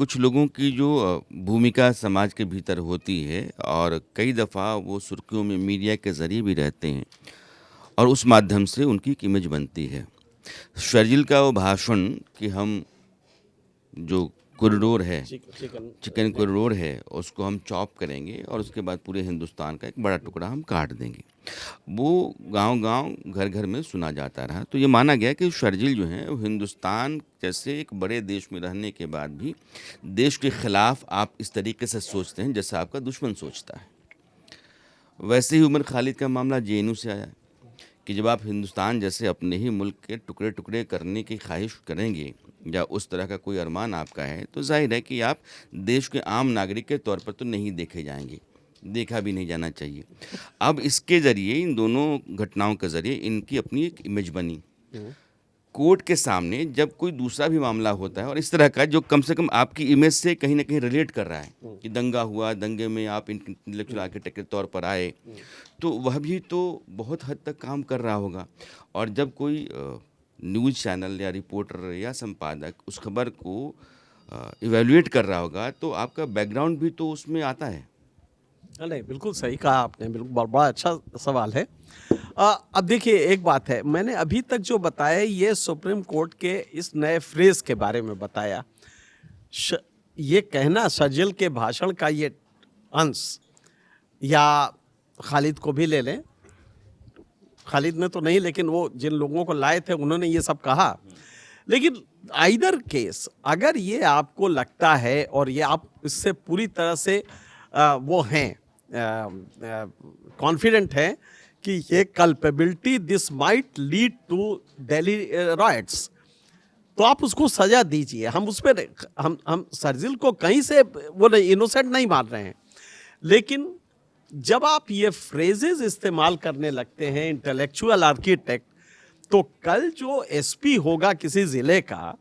कुछ लोगों की जो भूमिका समाज के भीतर होती है और कई दफ़ा वो सुर्खियों में मीडिया के ज़रिए भी रहते हैं और उस माध्यम से उनकी एक इमेज बनती है। शर्जील का वो भाषण कि हम जो कॉरिडोर है, चिकन चिकन नेक। कॉरिडोर है, उसको हम चॉप करेंगे और उसके बाद पूरे हिंदुस्तान का एक बड़ा टुकड़ा हम काट देंगे। वो गाँव-गाँव, घर-घर में सुना जाता रहा। तो ये माना गया कि शर्जील जो हैं, वो हिंदुस्तान जैसे एक बड़े देश में रहने के बाद भी देश के खिलाफ आप इस तरीके से सोचते हैं, जैसा आपका दुश्मन सोचता है। वैसे ही उमर खालिद का मामला जेएनयू से आया कि जब आप हिंदुस्तान जैसे अपने ही मुल्क के टुकड़े-टुकड़े करने की ख़्वाहिश करेंगे या उस तरह का कोई अरमान आपका है, तो ज़ाहिर है कि आप देश के आम नागरिक के तौर पर तो नहीं देखे जाएँगे, देखा भी नहीं जाना चाहिए। अब इसके ज़रिए इन दोनों घटनाओं के ज़रिए इनकी अपनी एक इमेज बनी। हुँ। कोर्ट के सामने जब कोई दूसरा भी मामला होता है और इस तरह का जो कम से कम आपकी इमेज से कहीं न कहीं रिलेट कर रहा है हुँ। कि दंगा हुआ, दंगे में आप इंटेलेक्चुअल हुँ। आर्किटेक्ट के तौर पर आए, हुँ। तो वह भी तो बहुत हद तक काम कर रहा होगा। और जब कोई न्यूज़ चैनल या रिपोर्टर या संपादक उस खबर को इवैल्यूएट कर रहा होगा, तो आपका बैकग्राउंड भी तो उसमें आता है। नहीं, बिल्कुल सही कहा आपने, बिल्कुल बड़ा अच्छा सवाल है। अब देखिए एक बात है, मैंने अभी तक जो बताया ये सुप्रीम कोर्ट के इस नए फ्रेज़ के बारे में बताया। श ये कहना शर्जील के भाषण का ये अंश या खालिद को भी ले लें, खालिद ने तो नहीं लेकिन वो जिन लोगों को लाए थे उन्होंने ये सब कहा। लेकिन आइदर केस अगर ये आपको लगता है और ये आप इससे पूरी तरह से वो हैं कॉन्फिडेंट हैं कि ये culpability this might lead to Delhi riots, तो आप उसको सजा दीजिए। हम उस पे हम शर्जील को कहीं से वो नहीं इनोसेंट नहीं मान रहे हैं, लेकिन जब आप ये फ्रेजेस इस्तेमाल करने लगते हैं इंटेलेक्चुअल आर्किटेक्ट, तो कल जो एसपी होगा किसी जिले का,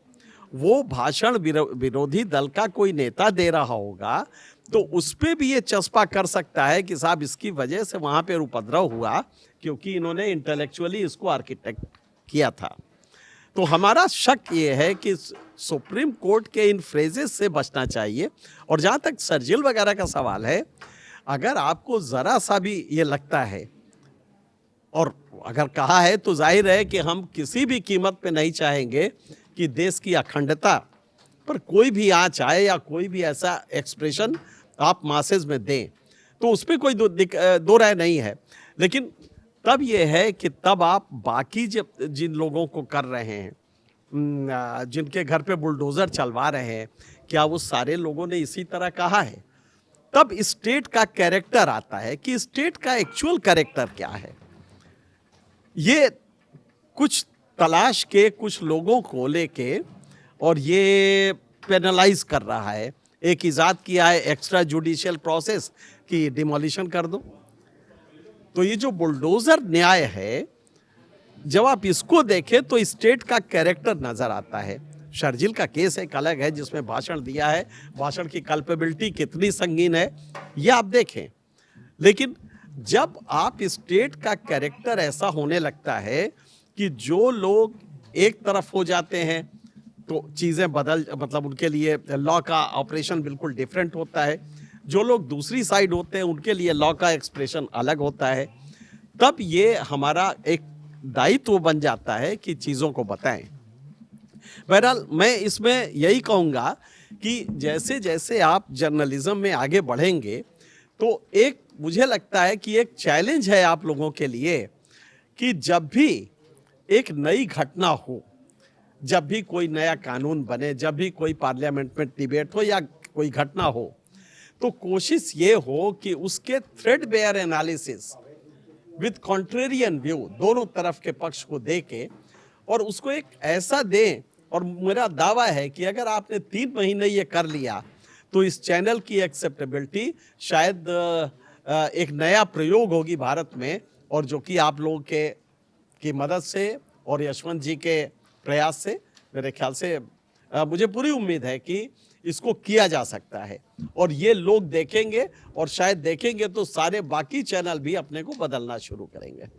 वो भाषण विरोधी दल का कोई नेता दे रहा होगा, तो उस पे भी ये चस्पा कर सकता है कि साहब इसकी वजह से वहाँ पे उपद्रव हुआ क्योंकि इन्होंने इंटेलेक्चुअली इसको आर्किटेक्ट किया था। तो हमारा शक ये है कि सुप्रीम कोर्ट के इन फ्रेजेस से बचना चाहिए। और जहाँ तक शर्जील वगैरह का सवाल है, अगर आपको ज़रा सा भी ये लगता है और अगर कहा है तो जाहिर है कि हम किसी भी कीमत पे नहीं चाहेंगे कि देश की अखंडता पर कोई भी आँच आए या कोई भी ऐसा एक्सप्रेशन आप मासेस में दें, तो उस पर कोई दो राय नहीं है। लेकिन तब ये है कि तब आप बाकी जिन लोगों को कर रहे हैं, जिनके घर पे बुलडोज़र चलवा रहे हैं, क्या वो सारे लोगों ने इसी तरह कहा है? तब स्टेट का कैरेक्टर आता है कि स्टेट का एक्चुअल कैरेक्टर क्या है। ये कुछ तलाश के कुछ लोगों को लेके और ये पेनलाइज कर रहा है। एक इजाद किया है एक्स्ट्रा जुडिशियल प्रोसेस की डिमोलिशन कर दो। तो ये जो बुलडोजर न्याय है, जब आप इसको देखें तो स्टेट का कैरेक्टर नजर आता है। शर्जील का केस एक अलग है जिसमें भाषण दिया है, भाषण की कल्पेबिलिटी कितनी संगीन है ये आप देखें। लेकिन जब आप स्टेट का कैरेक्टर ऐसा होने लगता है कि जो लोग एक तरफ हो जाते हैं तो चीज़ें बदल मतलब उनके लिए लॉ का ऑपरेशन बिल्कुल डिफरेंट होता है, जो लोग दूसरी साइड होते हैं उनके लिए लॉ का एक्सप्रेशन अलग होता है। तब ये हमारा एक दायित्व बन जाता है कि चीज़ों को बताएं। बहरहाल मैं इसमें यही कहूँगा कि जैसे जैसे आप जर्नलिज्म में आगे बढ़ेंगे, तो एक मुझे लगता है कि एक चैलेंज है आप लोगों के लिए कि जब भी एक नई घटना हो, जब भी कोई नया कानून बने, जब भी कोई पार्लियामेंट में डिबेट हो या कोई घटना हो, तो कोशिश ये हो कि उसके threadbare analysis with contrarian view दोनों तरफ के पक्ष को दे के और उसको एक ऐसा दें। और मेरा दावा है कि अगर आपने 3 महीने ये कर लिया तो इस चैनल की एक्सेप्टेबिलिटी शायद एक नया प्रयोग होगी भारत में, और जो कि आप लोगों के की मदद से और यशवंत जी के प्रयास से मेरे ख्याल से मुझे पूरी उम्मीद है कि इसको किया जा सकता है। और ये लोग देखेंगे और शायद देखेंगे तो सारे बाकी चैनल भी अपने को बदलना शुरू करेंगे।